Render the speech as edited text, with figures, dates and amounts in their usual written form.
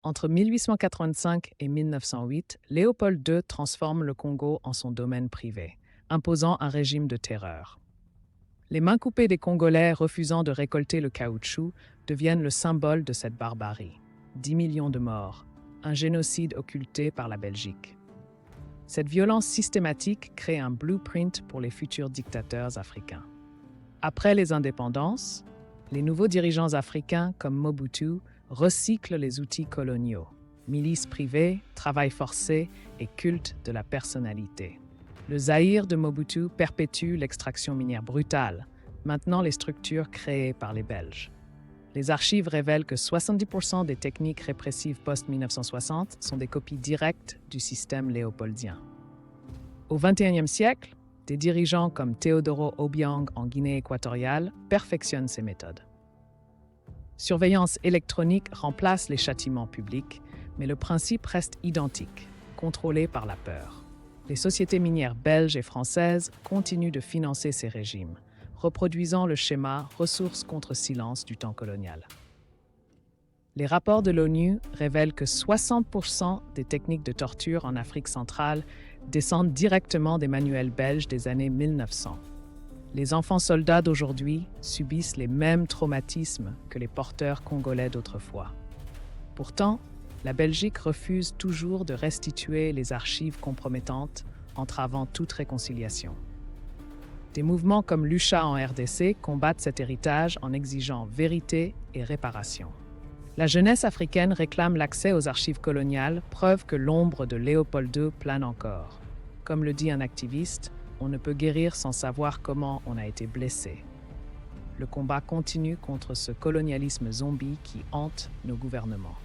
Entre 1885 et 1908, Léopold II transforme le Congo en son domaine privé, imposant un régime de terreur. Les mains coupées des Congolais refusant de récolter le caoutchouc deviennent le symbole de cette barbarie. 10 millions de morts, un génocide occulté par la Belgique. Cette violence systématique crée un blueprint pour les futurs dictateurs africains. Après les indépendances, les nouveaux dirigeants africains comme Mobutu recyclent les outils coloniaux, milices privées, travail forcé et culte de la personnalité. Le Zaïre de Mobutu perpétue l'extraction minière brutale, maintenant les structures créées par les Belges. Les archives révèlent que 70% des techniques répressives post-1960 sont des copies directes du système léopoldien. Au XXIe siècle, des dirigeants comme Teodoro Obiang en Guinée équatoriale perfectionnent ces méthodes. Surveillance électronique remplace les châtiments publics, mais le principe reste identique, contrôlé par la peur. Les sociétés minières belges et françaises continuent de financer ces régimes, reproduisant le schéma ressources contre silence du temps colonial. Les rapports de l'ONU révèlent que 60% des techniques de torture en Afrique centrale descendent directement des manuels belges des années 1900. Les enfants soldats d'aujourd'hui subissent les mêmes traumatismes que les porteurs congolais d'autrefois. Pourtant, la Belgique refuse toujours de restituer les archives compromettantes, entravant toute réconciliation. Des mouvements comme Lucha en RDC combattent cet héritage en exigeant vérité et réparation. La jeunesse africaine réclame l'accès aux archives coloniales, preuve que l'ombre de Léopold II plane encore. Comme le dit un activiste, on ne peut guérir sans savoir comment on a été blessé. Le combat continue contre ce colonialisme zombie qui hante nos gouvernements.